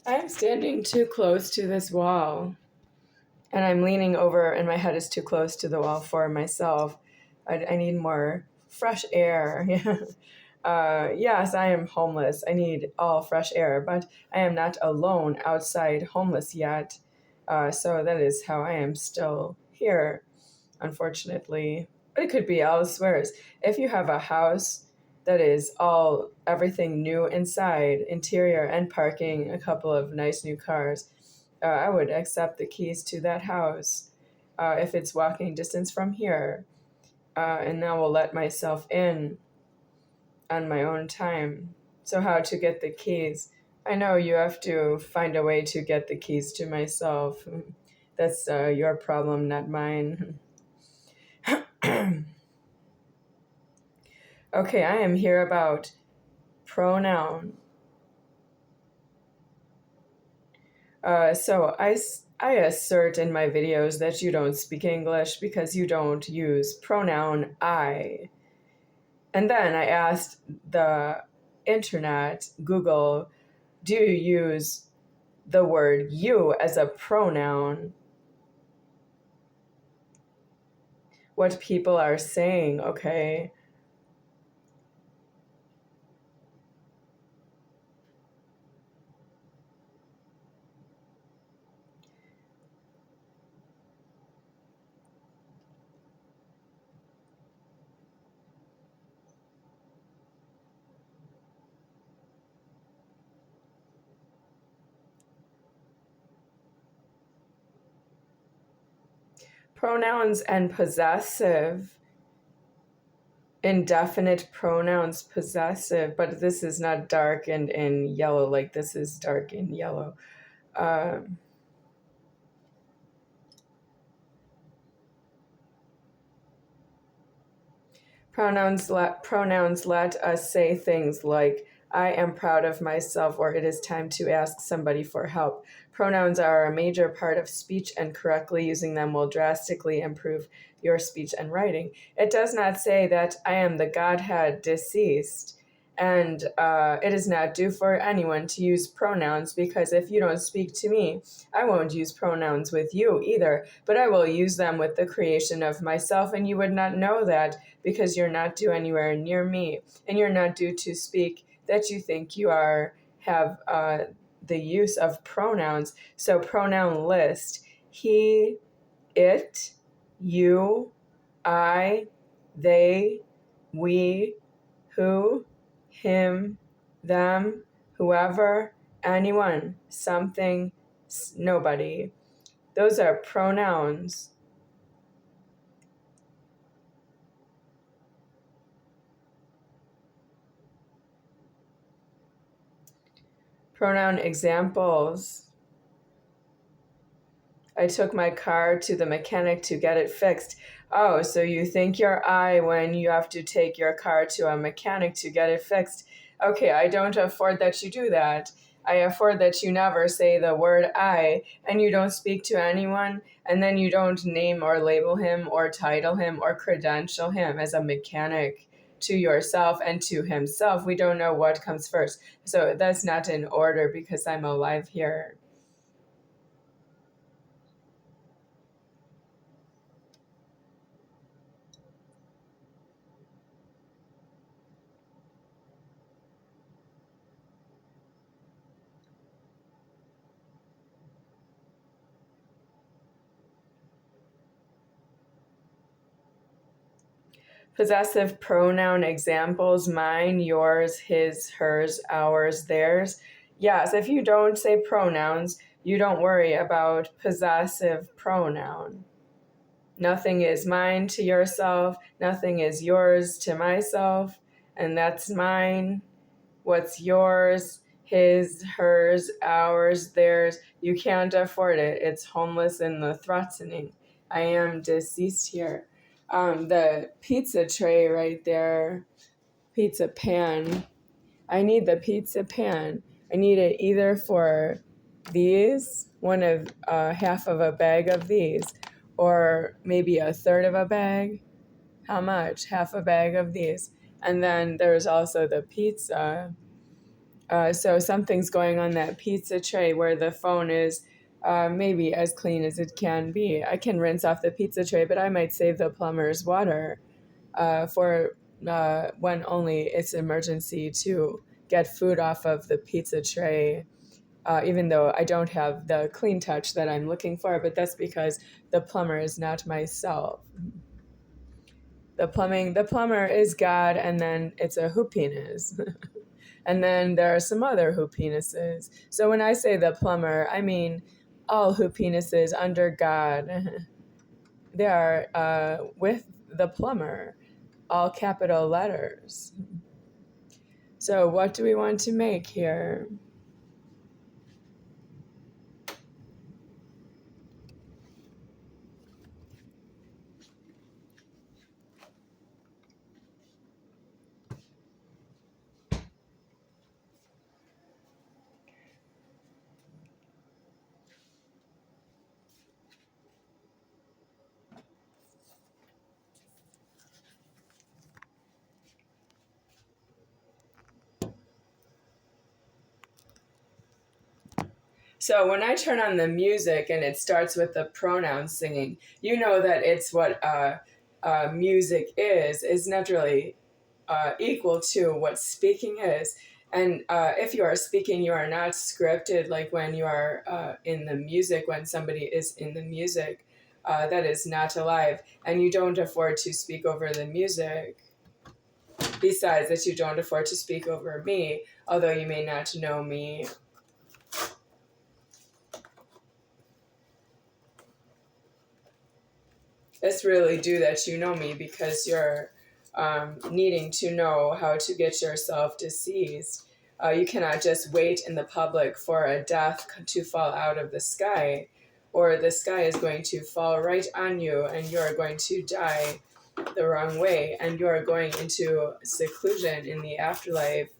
I'm standing too close to this wall, and I'm leaning over, and my head is too close to the wall for myself. I need more fresh air. Yes, I am homeless. I need all fresh air, but I am not alone outside homeless yet. So that is how I am still here, unfortunately. But it could be elsewhere. If you have a house that is everything new inside, interior and parking, a couple of nice new cars, I would accept the keys to that house if it's walking distance from here. And I will let myself in on my own time. So how to get the keys? I know you have to find a way to get the keys to myself. That's your problem, not mine. Okay, I am here about pronoun. So I assert in my videos that you don't speak English because you don't use pronoun I. And then I asked the internet, Google, do you use the word you as a pronoun? What people are saying, okay? Pronouns and possessive. Indefinite pronouns possessive, but this is not dark and in yellow like this is dark and yellow. Pronouns let us say things like, I am proud of myself, or it is time to ask somebody for help. Pronouns are a major part of speech, and correctly using them will drastically improve your speech and writing. It does not say that I am the Godhead deceased, and it is not due for anyone to use pronouns, because if you don't speak to me, I won't use pronouns with you either, but I will use them with the creation of myself, and you would not know that because you're not due anywhere near me, and you're not due to speak that you think you have the use of pronouns. So pronoun list: he, it, you, I, they, we, who, him, them, whoever, anyone, something, nobody. Those are pronouns. Pronoun examples. I took my car to the mechanic to get it fixed. Oh, so you think you're I when you have to take your car to a mechanic to get it fixed. Okay, I don't afford that you do that. I afford that you never say the word I, and you don't speak to anyone, and then you don't name or label him or title him or credential him as a mechanic to yourself and to himself. We don't know what comes first. So that's not in order because I'm alive here. Possessive pronoun examples: mine, yours, his, hers, ours, theirs. Yes, if you don't say pronouns, you don't worry about possessive pronoun. Nothing is mine to yourself, nothing is yours to myself, and that's mine. What's yours, his, hers, ours, theirs. You can't afford it. It's homeless in the threatening. I am deceased here. The pizza tray right there, pizza pan. I need the pizza pan. I need it either for these, half of a bag of these, or maybe a third of a bag. How much? Half a bag of these. And then there's also the pizza. So something's going on that pizza tray where the phone is maybe as clean as it can be. I can rinse off the pizza tray, but I might save the plumber's water for when only it's emergency to get food off of the pizza tray. Even though I don't have the clean touch that I'm looking for, but that's because the plumber is not myself. The plumber is God, and then it's a who penis. And then there are some other who penises. So when I say the plumber, I mean all who penises under God. They are with the plumber, all capital letters. So what do we want to make here? So when I turn on the music and it starts with the pronoun singing, you know that it's what music is not really equal to what speaking is. And if you are speaking, you are not scripted like when you are in the music, when somebody is in the music, that is not alive. And you don't afford to speak over the music. Besides that, you don't afford to speak over me, although you may not know me. It's really due that you know me because you're needing to know how to get yourself deceased. You cannot just wait in the public for a death to fall out of the sky, or the sky is going to fall right on you and you're going to die the wrong way, and you're going into seclusion in the afterlife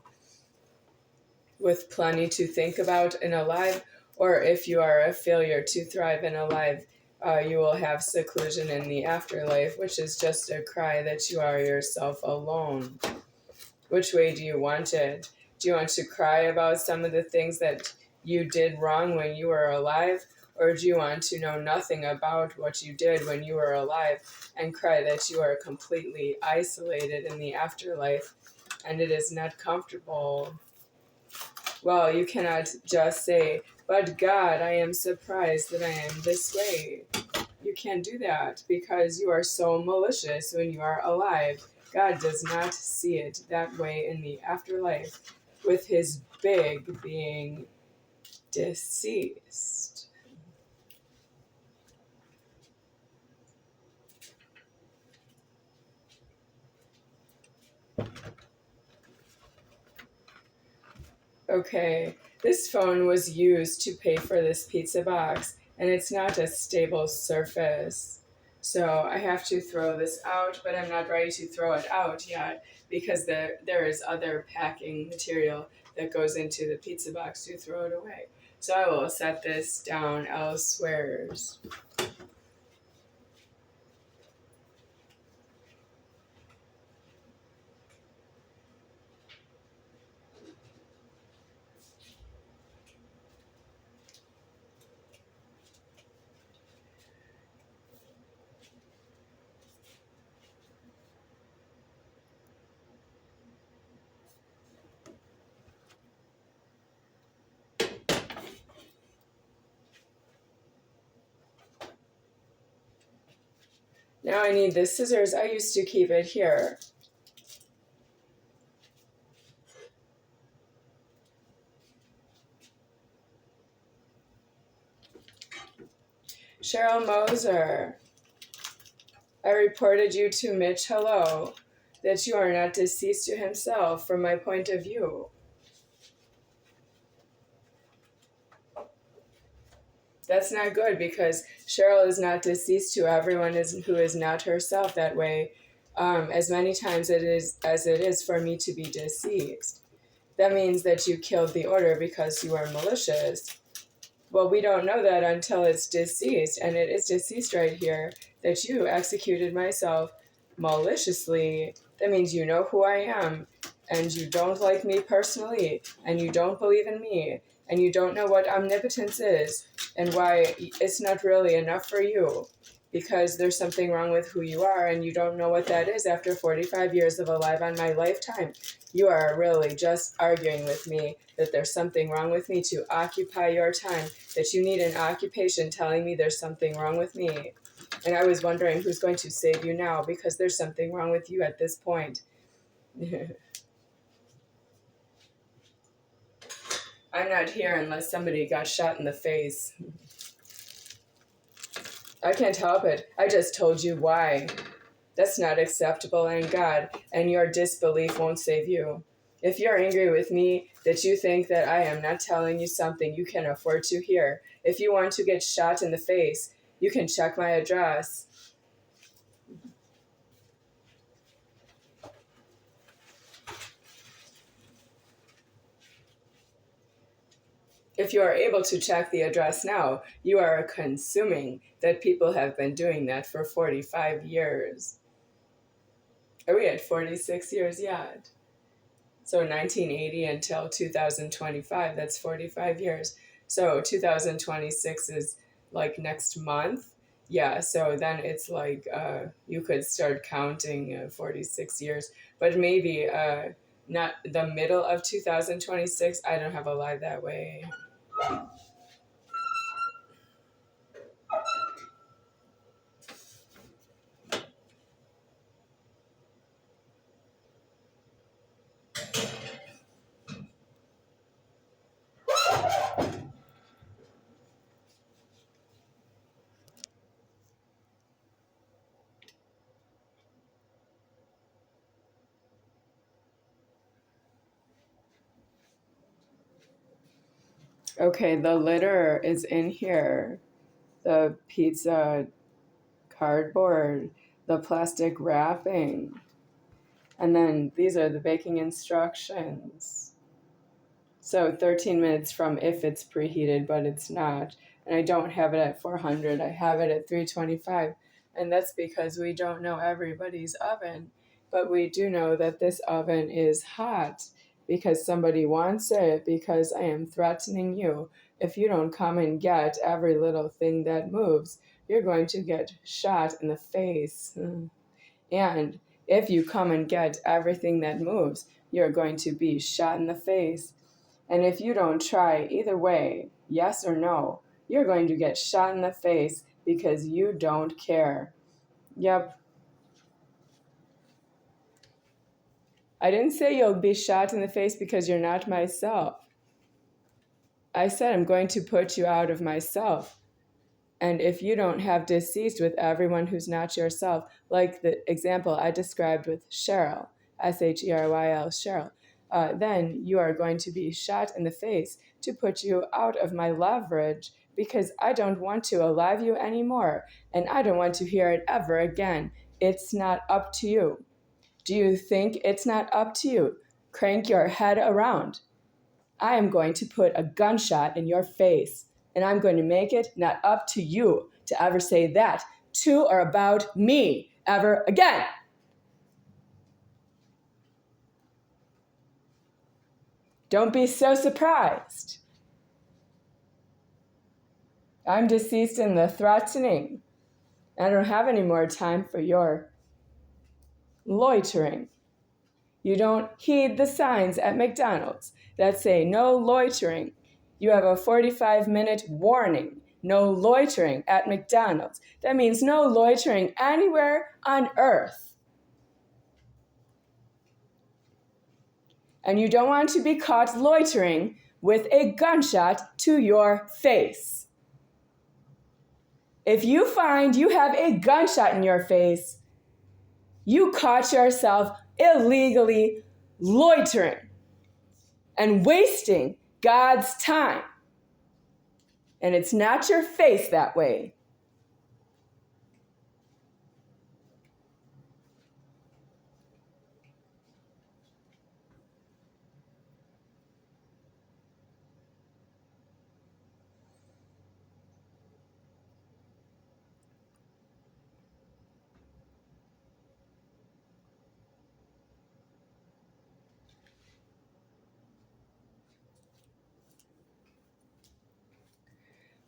with plenty to think about in a life, or if you are a failure to thrive in a life, you will have seclusion in the afterlife, which is just a cry that you are yourself alone. Which way do you want it? Do you want to cry about some of the things that you did wrong when you were alive? Or do you want to know nothing about what you did when you were alive and cry that you are completely isolated in the afterlife and it is not comfortable? Well, you cannot just say, but God, I am surprised that I am this way. You can't do that because you are so malicious when you are alive. God does not see it that way in the afterlife with his big being deceased. Okay, this phone was used to pay for this pizza box, and it's not a stable surface. So I have to throw this out, but I'm not ready to throw it out yet because there is other packing material that goes into the pizza box to throw it away. So I will set this down elsewhere. Now I need the scissors. I used to keep it here. Cheryl Moser, I reported you to Mitch Hello, that you are not deceased to himself from my point of view. That's not good because Cheryl is not deceased to everyone who is not herself that way, as many times as it is for me to be deceased. That means that you killed the order because you are malicious. Well, we don't know that until it's deceased, and it is deceased right here that you executed myself maliciously. That means you know who I am. and you don't like me personally, and you don't believe in me, and you don't know what omnipotence is, and why it's not really enough for you, because there's something wrong with who you are, and you don't know what that is after 45 years of alive on my lifetime. You are really just arguing with me that there's something wrong with me to occupy your time, that you need an occupation telling me there's something wrong with me. And I was wondering who's going to save you now, because there's something wrong with you at this point. I'm not here unless somebody got shot in the face. I can't help it. I just told you why. That's not acceptable in God, and your disbelief won't save you. If you're angry with me that you think that I am not telling you something you can afford to hear, if you want to get shot in the face, you can check my address. If you are able to check the address now, you are consuming that people have been doing that for 45 years. Are we at 46 years yet? So 1980 until 2025, that's 45 years. So 2026 is like next month. Yeah, so then it's like you could start counting 46 years, but maybe not the middle of 2026. I don't have a life that way. Okay, the litter is in here. The pizza cardboard, the plastic wrapping. And then these are the baking instructions. So 13 minutes from if it's preheated, but it's not. And I don't have it at 400, I have it at 325. And that's because we don't know everybody's oven. But we do know that this oven is hot because somebody wants it, because I am threatening you. If you don't come and get every little thing that moves, you're going to get shot in the face. And if you come and get everything that moves, you're going to be shot in the face. And if you don't try either way, yes or no, you're going to get shot in the face because you don't care. Yep. I didn't say you'll be shot in the face because you're not myself. I said I'm going to put you out of myself. And if you don't have deceased with everyone who's not yourself, like the example I described with Cheryl, Sheryl, Cheryl, then you are going to be shot in the face to put you out of my leverage, because I don't want to alive you anymore, and I don't want to hear it ever again. It's not up to you. Do you think it's not up to you? Crank your head around. I am going to put a gunshot in your face, and I'm going to make it not up to you to ever say that to or about me ever again. Don't be so surprised. I'm deceased in the threatening. I don't have any more time for your loitering. You don't heed the signs at McDonald's that say no loitering. You have a 45-minute warning. No loitering at McDonald's. That means no loitering anywhere on earth. And you don't want to be caught loitering with a gunshot to your face. If you find you have a gunshot in your face, you caught yourself illegally loitering and wasting God's time. And it's not your face that way.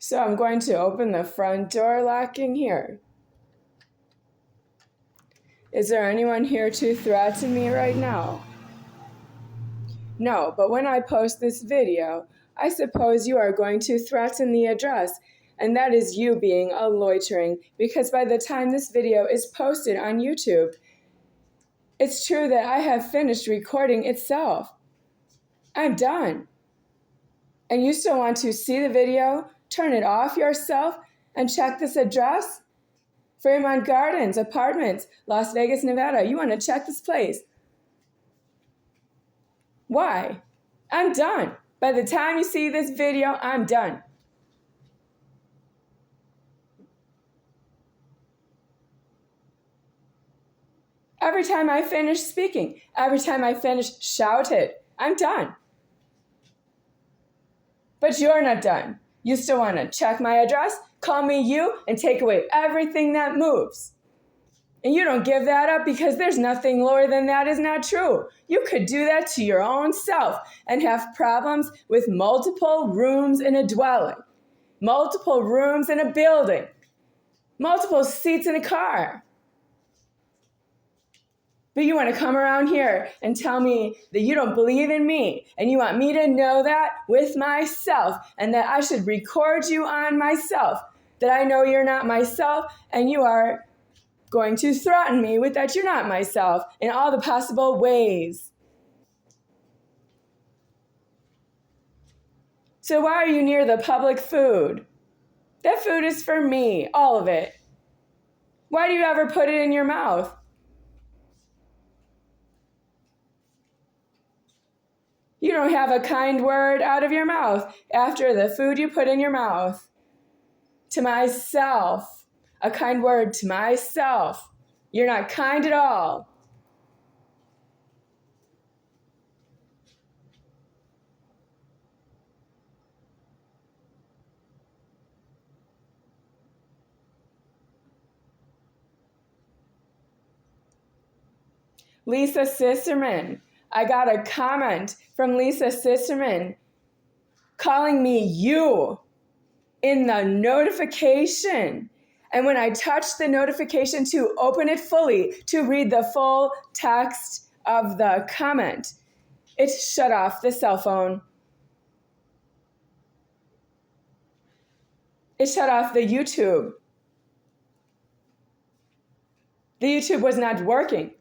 So I'm going to open the front door locking here. Is there anyone here to threaten me right now? No, but when I post this video, I suppose you are going to threaten the address, and that is you being a loitering, because by the time this video is posted on YouTube, it's true that I have finished recording itself. I'm done. And you still want to see the video, turn it off yourself, and check this address? Fremont Gardens, Apartments, Las Vegas, Nevada. You want to check this place. Why? I'm done. By the time you see this video, I'm done. Every time I finish speaking, every time I finish shouted, I'm done. But you're not done. You still want to check my address, call me you, and take away everything that moves. And you don't give that up because there's nothing lower than that is not true. You could do that to your own self and have problems with multiple rooms in a dwelling, multiple rooms in a building, multiple seats in a car. But you want to come around here and tell me that you don't believe in me, and you want me to know that with myself, and that I should record you on myself, that I know you're not myself, and you are going to threaten me with that you're not myself in all the possible ways. So why are you near the public food? That food is for me, all of it. Why do you ever put it in your mouth? You don't have a kind word out of your mouth after the food you put in your mouth. To myself. A kind word to myself. You're not kind at all. Lisa Sisterman. I got a comment from Lisa Sisterman calling me you in the notification. And when I touched the notification to open it fully, to read the full text of the comment, it shut off the cell phone. It shut off the YouTube. The YouTube was not working.